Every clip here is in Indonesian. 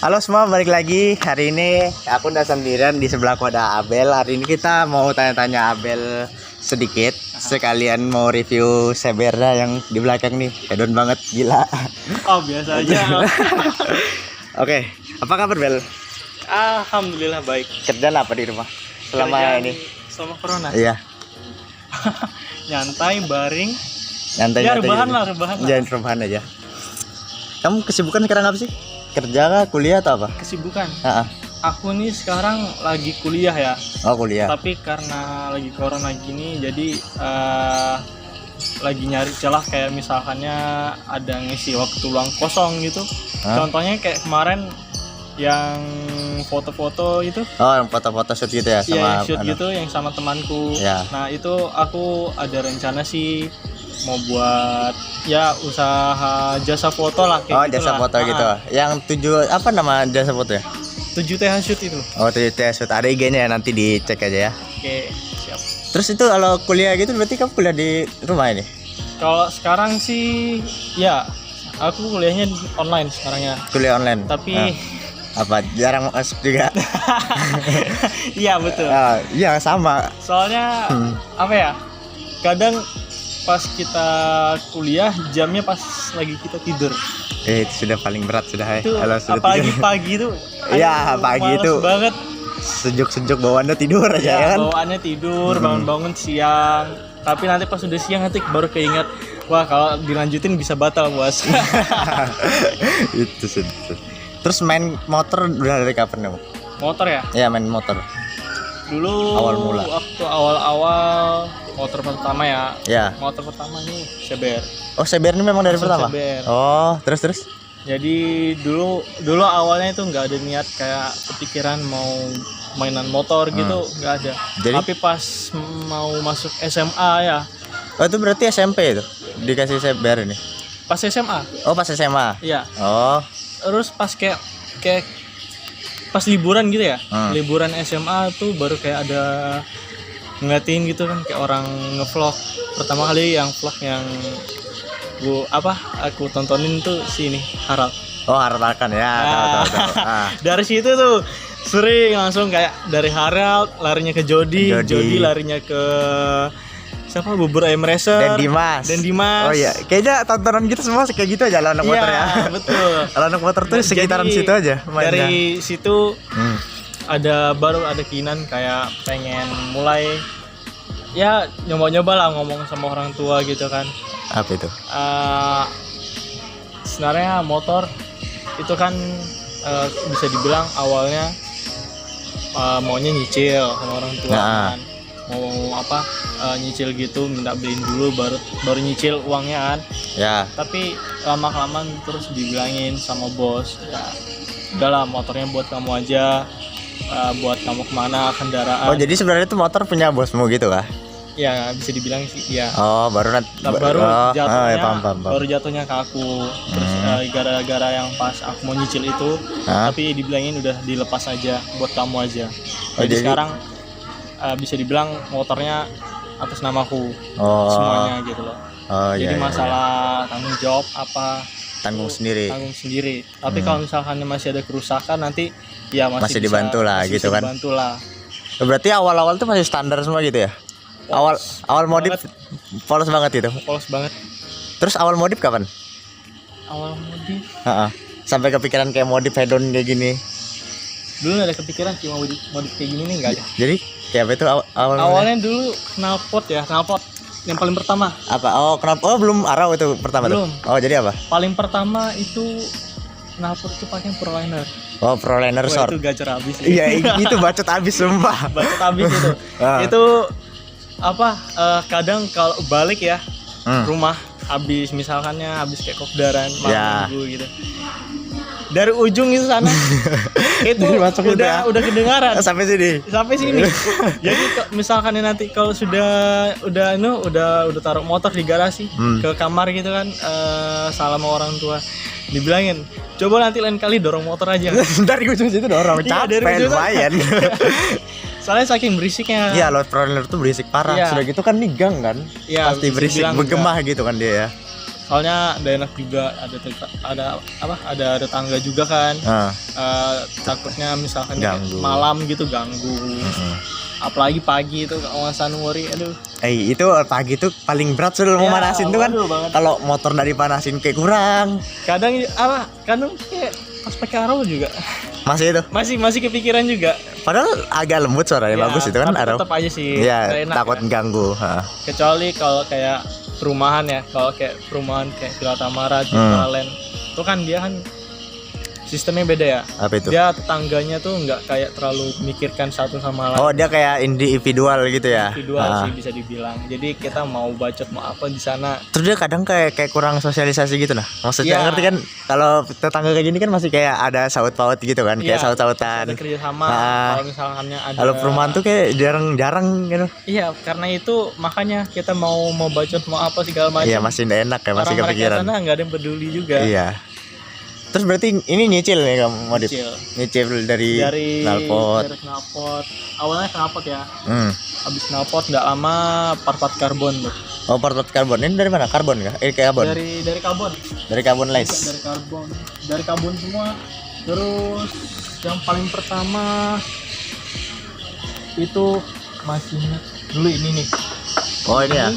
Halo semua, balik lagi. Hari ini aku udah sendirian, di sebelahku ada Abel. Hari ini kita mau tanya-tanya Abel sedikit. Sekalian mau review Seberda yang di belakang nih. Hedon banget, gila. Oh, biasa aja. Oke, apa kabar Bel? Alhamdulillah baik. Kerjaan apa di rumah selama Kerjaan ini? Selama corona. Iya, Nyantai, baring. nyantai. Ya rebahan lah. Jangan rebahan aja. Kamu kesibukan sekarang apa sih? Kerja kah, kuliah atau apa? Kesibukan. Heeh. Aku nih sekarang lagi kuliah ya. Oh, kuliah. Tapi karena lagi corona gini, jadi lagi nyari celah kayak misalkannya ada ngisi waktu luang kosong gitu. Contohnya kayak kemarin yang foto-foto itu. Oh, yang foto-foto shoot gitu ya sama Iya, shoot gitu yang sama temanku. Ya. Nah, itu aku ada rencana sih mau buat ya usaha jasa foto lah kayak gitu. Jasa foto gitu. Yang 7 apa nama jasa foto ya? 7TH shoot itu. Oh, 7T shoot. Ada IG-nya ya, nanti dicek aja ya. Oke, siap. Terus itu kalau kuliah gitu berarti kamu kuliah di rumah ini? Kalau sekarang sih ya aku kuliahnya online sekarang ya. Kuliah online. Tapi apa jarang masuk juga? iya betul. Iya sama. Soalnya apa ya? Kadang pas kita kuliah jamnya pas lagi kita tidur. Itu sudah paling berat sudah. Itu Kalau sudah apalagi tidur. pagi itu. Iya, pagi males itu. banget. Sejuk-sejuk bawaannya tidur aja ya kan? Bawaannya tidur, bangun-bangun siang. Tapi nanti pas udah siang nanti baru keinget, wah kalau dilanjutin bisa batal bos. Itu sudah. Terus main motor udah dari kapan kamu? Motor ya? Iya, main motor. Dulu Awal mula. waktu awal-awal motor pertama ya. Ya. Motor pertama ini Seber. Oh, Seber ini memang dari Langsung pertama? Seber. Oh, terus? Jadi dulu awalnya itu nggak ada niat kayak kepikiran mau mainan motor gitu, nggak ada. Jadi? Tapi pas mau masuk SMA ya. Oh, itu berarti SMP itu dikasih Seber ini? Pas SMA. Oh, pas SMA? Iya. Oh. Terus pas kayak pas liburan gitu ya. Liburan SMA tuh baru kayak ada ngeliatin gitu kan kayak orang ngevlog. Pertama kali yang vlog yang aku tontonin tuh si ini Harald. Oh, Harald Akan ya. Tahu. Dari situ tuh sering langsung kayak dari Harald larinya ke Jody larinya ke siapa? Bubur Ayam Racer. Dan Dimas. Oh iya, kayaknya tontonan kita semua kayak gitu aja lah anak motor ya. Betul. Kalau anak motor tuh sekitaran Jadi, situ aja mainnya. Dari situ baru ada keinginan kayak pengen mulai ya nyoba-nyoba lah ngomong sama orang tua gitu kan. Apa itu? Sebenarnya motor itu kan bisa dibilang awalnya maunya nyicil sama orang tua kan. Mau nyicil gitu, minta beliin dulu baru nyicil uangnya kan. Ya. Tapi lama-kelamaan terus dibilangin sama bos, ya udahlah motornya buat kamu aja, buat kamu kemana kendaraan. Oh, jadi sebenarnya itu motor punya bosmu gitu kah? Ya bisa dibilang sih ya. Oh, baru jatuhnya paham. baru jatuhnya ke aku. Terus gara-gara yang pas aku mau nyicil itu, tapi dibilangin udah dilepas aja buat kamu aja. Jadi sekarang bisa dibilang motornya atas namaku semuanya gitu loh. Jadi masalah tanggung jawab tanggung sendiri. Tapi kalau misalkan masih ada kerusakan nanti ya masih dibantu lah gitu kan. Berarti awal-awal tuh masih standar semua gitu ya? Awal modif polos banget itu. Polos banget. Terus awal modif kapan? Awal modif. Sampai kepikiran kayak modif hedon kayak gini. Dulu ada kepikiran sih mau modif kayak gini nih enggak ada. Jadi kayak apa itu awalnya dulu knalpot yang paling pertama. Apa? Oh, kenapa? Oh, belum arrow itu pertama belum. Tuh. Oh, jadi apa? Paling pertama itu knalpot itu pakai Proliner. Oh, Proliner short. Itu gacor habis. Iya, itu bacot habis sumpah. Bacot habis itu. Itu kadang kalau balik ya rumah habis misalkannya habis kayak kopdaran minggu gitu. Dari ujung itu sana itu udah kedengaran sampai sini. Jadi misalkan nanti kalau udah taruh motor di garasi ke kamar gitu kan, salah sama orang tua dibilangin coba nanti lain kali dorong motor aja. Dari ujung situ dorong capek lumayan. Soalnya saking berisiknya. Iya, Proliner tuh berisik parah. Sudah gitu kan nih gang kan. Ya, pasti berisik, bergema gitu kan dia ya. soalnya udah enak juga, ada tangga juga kan. Takutnya misalkan kayak Ganggu. malam gitu ganggu. Apalagi pagi itu kawasan Wori, aduh. Itu pagi tuh paling berat sudah mau Ya, manasin tuh kan. waduh banget. Kalau motor dari panasin kayak kurang. Kadang kayak pas pakai arrow juga Masih itu. masih kepikiran juga. Padahal agak lembut suaranya Ya, bagus itu kan tapi Arrow. tetap aja sih Iya, nggak enak takut ya. ganggu. Kecuali kalau kayak perumahan ya, kalau kayak perumahan kayak Villa Tamara, Ciptaland, itu kan dia kan sistemnya beda ya. Apa itu? Dia tetangganya tuh nggak kayak terlalu memikirkan satu sama lain. Oh, dia kayak individual gitu ya. Individual sih bisa dibilang. Jadi kita mau bacot mau apa di sana. Terus dia kadang kayak kurang sosialisasi gitu nah. Maksudnya Iya. ngerti kan kalau tetangga kayak gini kan masih kayak ada saut paut gitu kan, kayak Iya, saut-sautan. ada kerjasama. Kalau misalkannya ada. Kalau perumahan tuh kayak jarang-jarang gitu. Iya, karena itu makanya kita mau bacot mau apa segala macam. Iya, masih nggak enak ya, masih Orang kepikiran. mereka sana nggak ada yang peduli juga. Iya. Terus berarti ini nyicil nih kamu Modif? Kecil. Nyicil dari knalpot. Dari knalpot. Awalnya knalpot ya. Hmm. Habis knalpot nggak lama part-part karbon tuh. Oh, part karbon. Ini dari mana? Karbon kah? Karbon. Dari karbon. Dari karbon lace. Dari karbon semua. Terus yang paling pertama itu masih dulu ini nih. Oh, ini ya.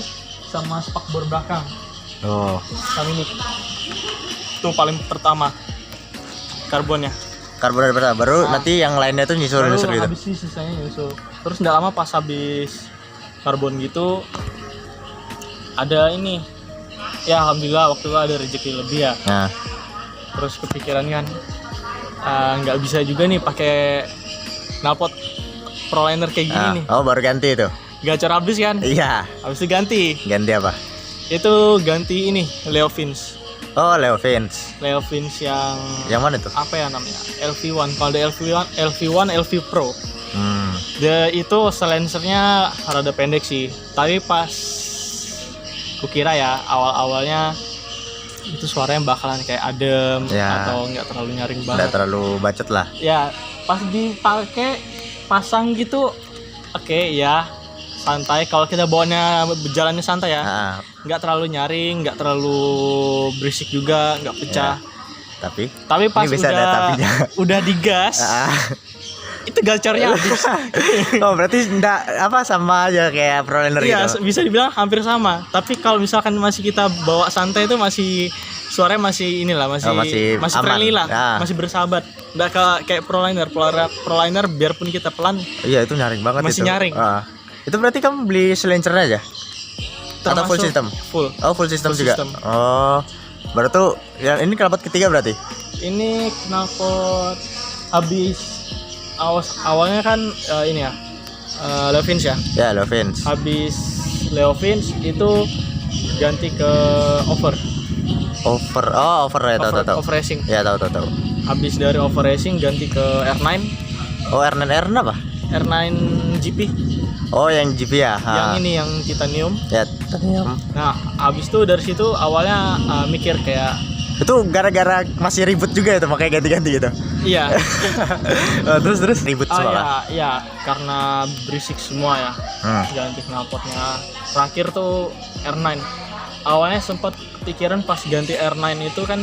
Sama spakbor belakang. Oh. Sama ini. Itu paling pertama karbonnya. Karbon dari pertama. Baru nanti yang lainnya tuh nyusul Baru gitu. habis sih sisanya nyusul. Terus nggak lama pas habis karbon gitu ada ini. Ya alhamdulillah waktu itu ada rezeki lebih ya. Nah, Terus kepikiran kan nggak bisa juga nih pakai knalpot proliner kayak gini nih. Oh, baru ganti itu. Gacor habis kan. Iya. Habis itu ganti. Ganti apa? Itu ganti ini Leo Fins. Oh, Leo Fins. Leo Fins yang mana tuh? apa ya namanya? LV1. Kalau ada LV1 LV Pro. Hmm. Dia itu silencernya rada pendek sih. Tapi pas kukira ya awal-awalnya itu suaranya bakalan kayak adem Ya. atau nggak terlalu nyaring Nggak banget. terlalu bacot lah. Ya pas dipakai pasang gitu, oke ya santai. Kalau kita bawanya berjalannya santai ya, Nah, nggak terlalu nyaring, nggak terlalu berisik juga, nggak pecah. tapi Tapi pas ini bisa ada tapinya. udah digas, itu gacornya habis. Oh, berarti enggak apa sama aja kayak proliner Iya, gitu. bisa dibilang hampir sama. Tapi kalau misalkan masih kita bawa santai itu masih suaranya masih inilah masih masih aman. friendly lah, Ya. masih bersahabat. Nggak kayak proliner biarpun kita pelan Iya, itu nyaring banget masih itu. nyaring. Itu berarti kamu beli silencernya aja? Atau full termasuk system? Full. Oh, full system Full juga. system. Oh. Baru tuh yang ini knalpot ketiga berarti? Ini knalpot habis awalnya kan ini ya Leo Fins ya. Ya, Leo Fins. Habis Leo Fins itu ganti ke over Over ya, tahu. over racing. Ya, tahu. Habis dari over racing ganti ke R9 Oh, R9 apa? R9 GP Oh, yang GP ya. yang ini yang titanium. Ya, titanium. Nah habis itu dari situ awalnya mikir kayak Itu gara-gara masih ribut juga itu makanya ganti-ganti gitu. iya Terus ribut semua. ya karena berisik semua ya. Ganti knalpotnya terakhir tuh R9. Awalnya sempat pikiran pas ganti R9 itu kan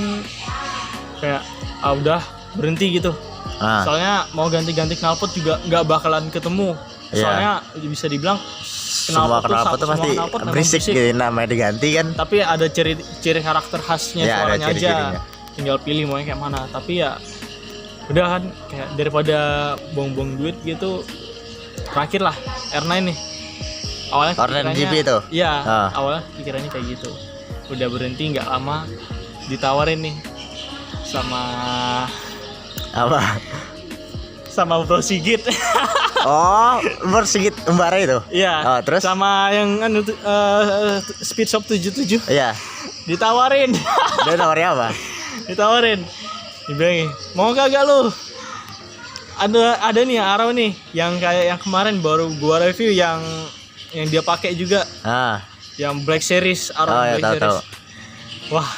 kayak udah berhenti gitu. Soalnya mau ganti-ganti knalpot juga nggak bakalan ketemu. Soalnya bisa dibilang Semua knalpot tuh pasti berisik gitu, namanya diganti kan. Tapi ada ciri karakter khasnya Ya, suaranya ada aja. ciri-cirinya. Tinggal pilih mau yang kayak mana. Tapi ya udah kan kayak daripada buang-buang duit gitu. Terakhir lah R9 nih. Awalnya R9 GP itu? Iya, awalnya pikirannya kayak gitu. Udah berhenti nggak lama ditawarin nih sama Apa? Bro Sigit. Oh, Sigit Umbara itu? Iya. Oh, terus? Sama yang Speed Shop 77 Iya. ditawarin. Dia nawarnya apa? Ditawarin. Dibilangin, "Mau kagak lu?" Ada nih Arrow nih yang kayak yang kemarin baru gua review yang dia pakai juga. Yang Black Series, Arrow Black Series. Tahu. Wah,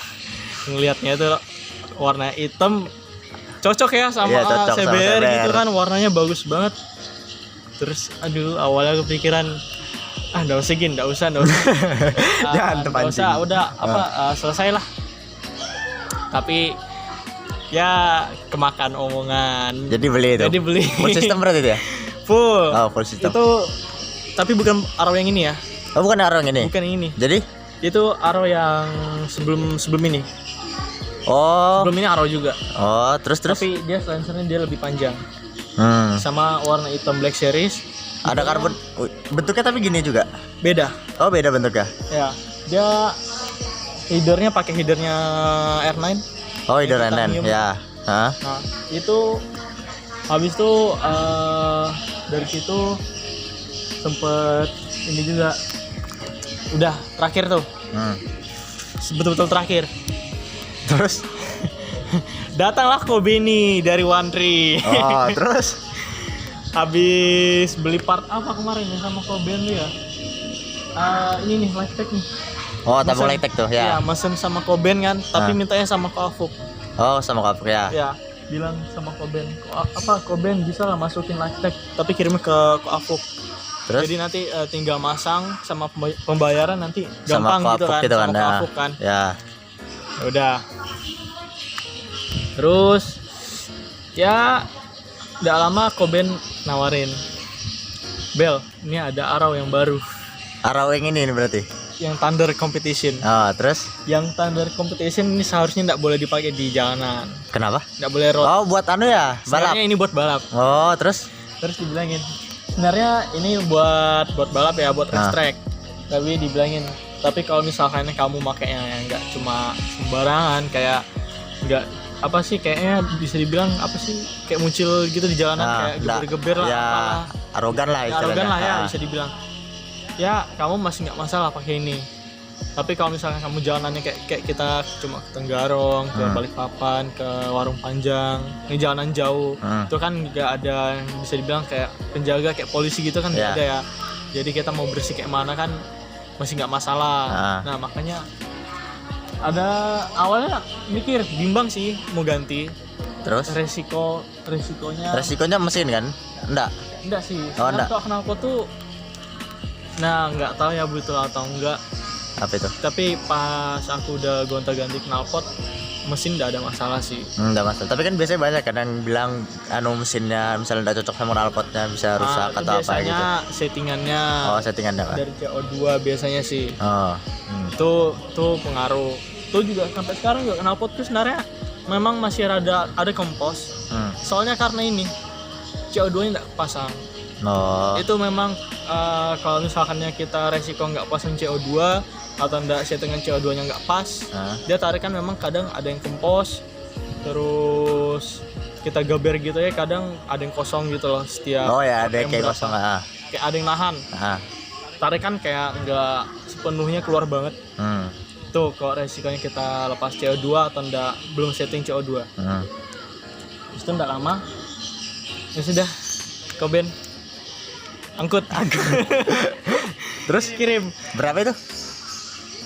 ngelihatnya itu warna hitam cocok ya sama Cocok sama CBR CBR. gitu kan, warnanya bagus banget. Terus awalnya kepikiran nggak usah gin, nggak usah. Jangan Nggak terpancing. usah, udah selesai lah. Tapi ya kemakan omongan. Jadi beli itu. Jadi beli. Full system berarti itu ya? Full. Oh, full system. Itu tapi bukan arrow yang ini ya. Oh, bukan arang ini. Bukan yang ini. Jadi? Itu arrow yang sebelum ini. Oh. Sebelum ini arrow juga. Oh, terus. Tapi dia silencernya dia lebih panjang. Sama warna hitam Black Series. Ada karbon. Bentuknya tapi gini juga. Beda. Oh, beda bentuknya. Ya. Dia headernya pakai headernya R9. Oh, header Titanium. ya. Hah? Nah, itu habis itu dari situ sempet ini juga. Udah terakhir tuh. Betul-betul terakhir. Terus? Datanglah Kobe nih dari One Tree. Oh, terus? Habis beli part apa kemarin ya sama Kobe lu ya? Ini nih light tech nih. Oh, tabung Mesen- light tech tuh Iya, ya. mesen sama Koben kan, tapi mintanya sama Koafuk. Oh, sama kapuk ya. Ya, bilang sama Koben, Koben bisa lah masukin light tech, tapi kirimnya ke Koafuk. Terus? Jadi nanti tinggal masang sama pembayaran nanti Sama gampang gitu Koafuk kan, gitu sama kan, ya. Koafuk kan. Ya. Ya udah. Terus ya tidak lama Koben nawarin, Bel, ini ada arrow yang baru, Arrow yang ini berarti. yang Thunder Competition. Oh, terus? Yang Thunder Competition ini seharusnya tidak boleh dipakai di jalanan, Kenapa? tidak boleh road. Oh, buat anu ya, balap. Sebenarnya ini buat balap. Oh, terus? Terus dibilangin, sebenarnya ini buat balap ya, buat race Ah. track. Tapi dibilangin, tapi kalau misalkan kamu makainya yang nggak cuma sembarangan, kayak nggak apa sih, kayaknya bisa dibilang apa sih, kayak muncul gitu di jalanan, kayak geber-geber lah, ya, apalah. arogan lah Ya, istilahnya. arogan lah ya, Ah. bisa dibilang. Ya kamu masih nggak masalah pakai ini. Tapi kalau misalkan kamu jalanannya kayak kita cuma ke Tenggarong, ke Balikpapan, ke Warung Panjang, ini jalanan jauh, itu kan nggak ada yang bisa dibilang kayak penjaga, kayak polisi gitu kan, nggak ada ya. Jadi kita mau bersih kayak mana kan masih nggak masalah. Nah makanya ada awalnya mikir bimbang sih mau ganti. Terus? Resikonya Mesin kan? Enggak sih. Oh, Sebenarnya enggak. kalau knalpot tuh, nah nggak tahu ya betul atau enggak. Apa itu? Tapi pas aku udah gonta-ganti knalpot, mesin nggak ada masalah sih. Enggak masalah. Tapi kan biasanya banyak kan yang bilang anu mesinnya misalnya enggak cocok sama knalpotnya bisa rusak Itu atau apa biasanya gitu. settingannya Oh, settingannya kan. dari CO2 biasanya sih. Oh. Itu pengaruh. Itu juga sampai sekarang juga knalpot tuh sebenarnya memang masih ada kempos. Soalnya karena ini CO2-nya nggak pasang. Oh. Itu memang kalau misalkannya kita resiko nggak pasang CO2 atau nggak settingan CO2-nya nggak pas, dia tarikan memang kadang ada yang kempos, terus kita gaber gitu ya, kadang ada yang kosong gitu loh setiap. Oh ya, ada yang kayak berapa. kosong. Kayak ada yang nahan. Tarikan kayak nggak sepenuhnya keluar banget. Tuh kalau resikonya kita lepas CO2 atau belum setting CO2. Itu nggak lama. Ya sudah, Koben angkut. Terus Kirim. berapa itu?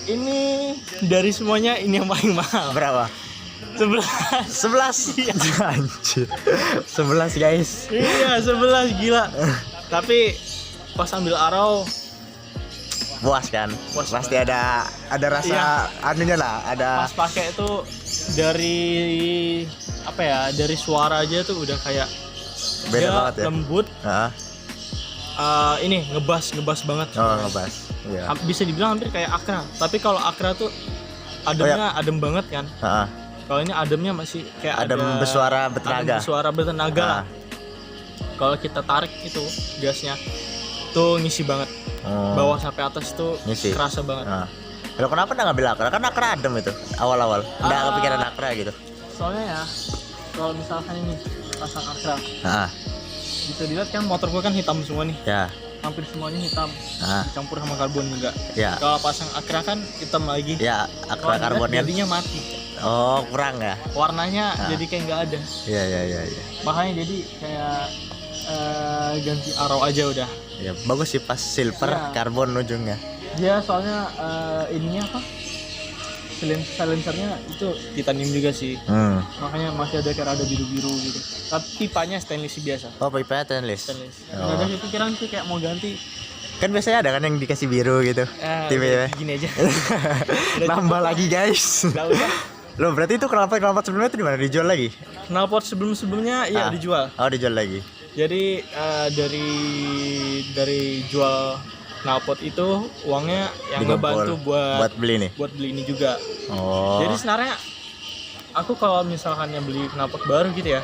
Ini dari semuanya ini yang paling mahal. Berapa? 11. 11. Anjir. 11 guys. Iya, 11 gila. Tapi pas ambil arrow Puas kan? Puas Pasti ada rasa anunya lah, ada. pas pakai itu dari apa ya? Dari suara aja tuh udah kayak Beda dia banget ya. lembut. Ini ngebas banget. Oh, ngebas. Iya. Bisa dibilang hampir kayak Akra. Tapi kalau Akra tuh ademnya adem banget kan. Kalau ini ademnya masih kayak Adem bersuara bertenaga. Adem bersuara bertenaga lah. Kalau kita tarik itu gasnya tuh ngisi banget. Bawah sampai atas tuh Ngisi. kerasa banget. Kalau kenapa nggak ngambil Akra? Kan Akra adem itu awal-awal. Nggak kepikiran Akra gitu. Soalnya ya, kalau misalkan ini pasang Akra, bisa dilihat kan motor gua kan hitam semua nih. Ya. Hampir semuanya hitam. Dicampur sama karbon juga. Ya. Kalau pasang Akra kan hitam lagi. Ya, Akra Kalau karbonnya. dilihat jadinya mati. Oh, kurang ya? Warnanya jadi kayak nggak ada. Iya. Makanya jadi kayak ganti arrow aja udah. Ya, bagus sih pas silver karbon ujungnya. Dia soalnya ininya apa? Silencernya itu titanium juga sih. Makanya masih ada kayak rada biru-biru gitu. Tapi pipanya stainless biasa. Oh, pipanya stainless. Nggak ada kepikiran sih kayak mau ganti. Kan biasanya ada kan yang dikasih biru gitu. Tipe gini aja. Nambah lagi guys. Nggak usah. Loh berarti itu knalpot sebelumnya itu di mana? Dijual lagi? Knalpot sebelumnya ya dijual. Oh dijual lagi. Jadi dari jual knalpot itu uangnya yang ngebantu buat beli nih. Buat beli ini juga. Oh. Jadi sebenarnya aku kalau misalkan yang beli knalpot baru gitu ya,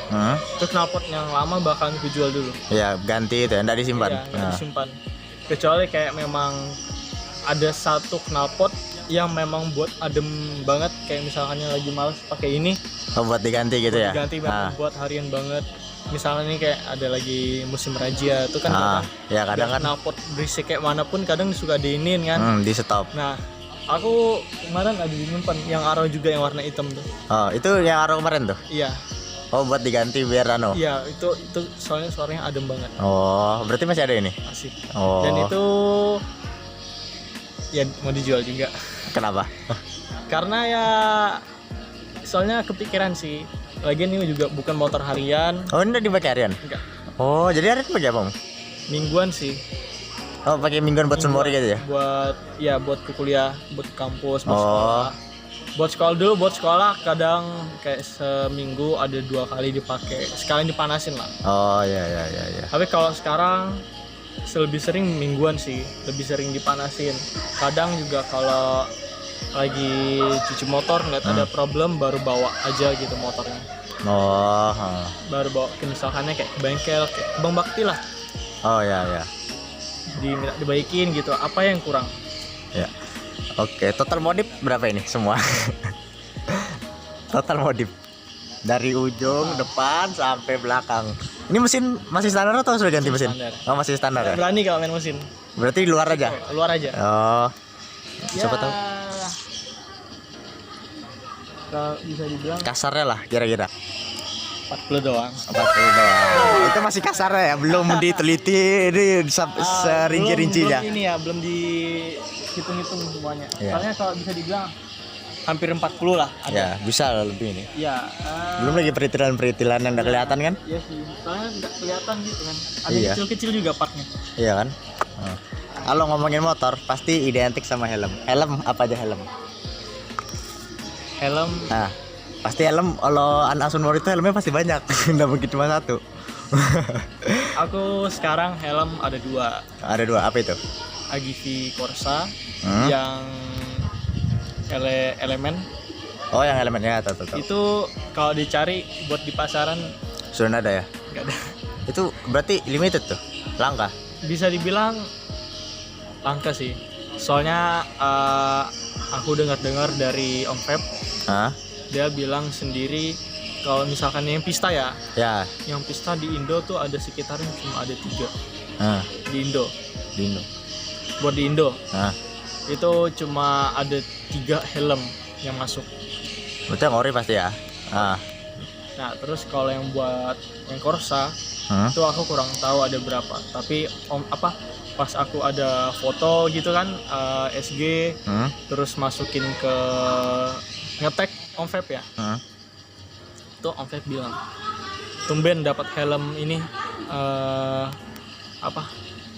itu knalpot yang lama bakalan aku jual dulu. Iya ganti itu ya, nggak disimpan. Iya, nggak disimpan. Kecuali kayak memang ada satu knalpot yang memang buat adem banget, kayak misalkannya lagi males pakai ini. Oh buat diganti gitu ya? Diganti memang buat harian banget. Misalnya nih kayak ada lagi musim razia itu kan kadang kan knalpot berisik kayak manapun kadang suka diinin kan. Di stop. Nah, aku kemarin ada disimpan yang Arrow juga yang warna hitam tuh. Oh, itu yang Arrow kemarin tuh? Iya. Oh, buat diganti biar Iya, itu soalnya suaranya adem banget. Oh, berarti masih ada ini? Masih. Oh. Dan itu ya mau dijual juga. Kenapa? Karena ya soalnya kepikiran sih. Lagian ini juga bukan motor harian. Oh, ini udah dipakai harian? Enggak. Oh, jadi harian pakai apa? Mingguan sih. Oh, pakai mingguan buat semua gitu ya? Buat ke kuliah, buat kampus, buat sekolah. Buat sekolah dulu, buat sekolah kadang kayak seminggu ada 2 kali dipakai, sekalian dipanasin lah. Oh iya. Tapi kalau sekarang lebih sering mingguan sih, lebih sering dipanasin. Kadang juga kalau lagi cuci motor ngeliat ada problem baru bawa aja gitu motornya. Oh. Baru bawa ke misalkannya kayak ke bengkel, kayak ke Bang Bakti lah. Oh iya. Dibaikin gitu. Apa yang kurang? Ya. Oke, total modif berapa ini semua? Total modif dari ujung depan sampai belakang. Ini mesin masih standar atau sudah ganti mesin? Standar. Oh, masih standar ya? Berani kalau main mesin. Berarti luar aja? Luar aja. Oh. Ya, Siapa tahu? Kalau bisa dibilang Kasarnya lah kira-kira 40 doang. 40 doang. Itu masih kasarnya ya, belum diteliti ini serinci-rincinya. Belum ini ya, belum dihitung-hitung semuanya. Iya. Soalnya kalau bisa dibilang hampir 40 lah ada. Ya, bisa lebih ini. Iya. Belum lagi peritilan-peritilan yang udah kelihatan kan? Iya sih. Soalnya nggak kelihatan gitu kan. Ada Iya. kecil-kecil juga partnya. Iya kan? Kalau ngomongin motor pasti identik sama helm. Helm apa aja helm? Helm Nah, pasti helm kalau anak Sunmor itu helmnya pasti banyak. Nggak mungkin cuma satu. aku sekarang helm ada 2. Ada 2, apa itu? AGV Corsa yang elemen. Oh, yang elemennya tahu. Itu kalau dicari buat di pasaran Sudah ada ya? nggak ada. Itu berarti limited tuh, langka. Bisa dibilang langka sih. Soalnya aku dengar dari Om Feb, dia bilang sendiri kalau misalkan yang pista ya, yang pista di Indo tuh ada sekitaran cuma ada 3 di Indo. Buat di Indo, itu cuma ada 3 helm yang masuk. Berarti yang ori pasti ya. Nah terus kalau yang buat yang Corsa itu aku kurang tahu ada berapa. Tapi pas aku ada foto gitu kan SG, terus masukin ke ngetek Om Feb ya. Itu Om Feb bilang tumben dapat helm ini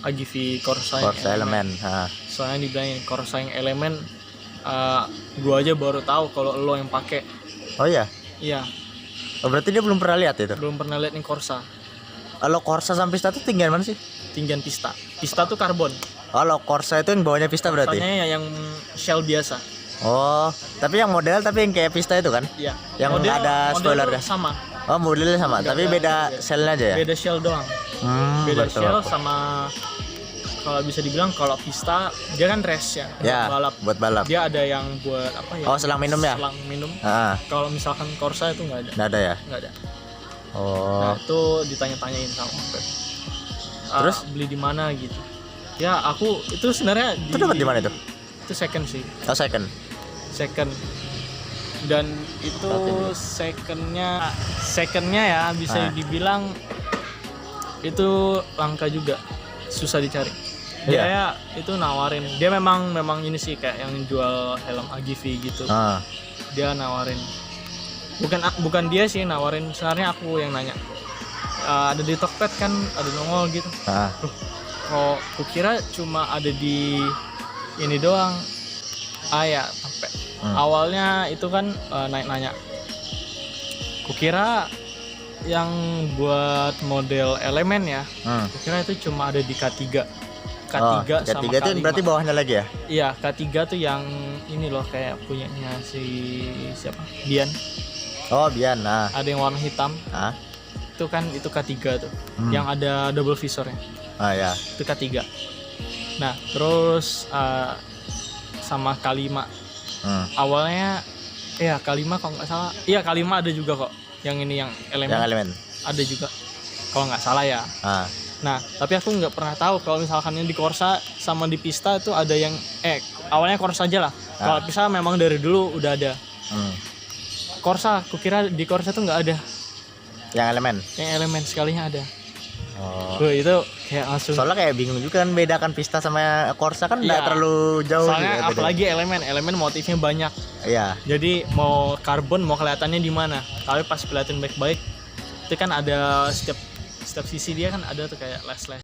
AGV Corsa elemen. Soalnya dibilangin Corsa yang elemen, gua aja baru tahu kalau lo yang pakai. Oh iya. Iya. Oh, berarti dia belum pernah lihat itu. Belum pernah lihat yang Corsa. Kalau Corsa sama Pista tuh tinggian mana sih? Tinggian pista. Pista tuh karbon. Kalau Corsa itu yang bawahnya Pista berarti. Soalnya yang shell biasa. Oh, tapi yang model tapi yang kayak Pista itu kan? Iya. Yang ada spoiler kan? Sama. Oh, modelnya sama, tapi beda shellnya aja ya? Beda shell doang. Beda shell sama. Kalau bisa dibilang kalau Pista dia kan race ya, buat balap. Dia ada yang buat apa ya? Oh, selang minum ya? Selang minum. Kalau misalkan Corsa itu nggak ada. Nggak ada ya? Nggak ada. Oh. Nah, itu ditanya-tanyain sama Om Feb. Terus beli di mana gitu? Ya aku itu sebenarnya itu dapat di mana itu? Itu second sih. Oh, second. Dan itu secondnya ya bisa dibilang itu langka juga, susah dicari. Dia itu nawarin, dia memang ini sih kayak yang jual helm AGV gitu. Dia nawarin, bukan dia sih nawarin, sebenarnya aku yang nanya. Ada di Tokped kan ada nongol gitu. kok kukira cuma ada di ini doang. Ya sampai awalnya itu kan nanya kukira yang buat model elemen ya, kukira itu cuma ada di K3 sama K3 itu K5. berarti bawahnya lagi ya? Iya, K3 tuh yang ini loh, kayak punyanya si siapa? Bian. Oh, Bian. Nah. Ada yang warna hitam. Itu kan itu K3 tuh. Yang ada double visornya. Ya. Itu K3. Nah, terus sama K5. Awalnya K5 kalau nggak salah. Iya, K5 ada juga kok. Yang ini yang elemen. Yang elemen. Ada juga. Kalau nggak salah ya. Nah, tapi aku nggak pernah tahu kalau misalkan yang di Corsa sama di Pista itu ada yang awalnya Corsa aja lah. Kalau Pista memang dari dulu udah ada. Corsa, kukira di Corsa tuh nggak ada. Yang elemen. Yang elemen sekalinya ada. Itu kayak langsung. Soalnya kayak bingung juga kan bedakan Pista sama Corsa kan nggak terlalu jauh. Soalnya juga, apalagi elemen motifnya banyak. Iya. Jadi mau karbon mau kelihatannya di mana. Tapi pas kelihatan baik-baik itu kan ada setiap sisi dia kan ada tuh kayak les-les.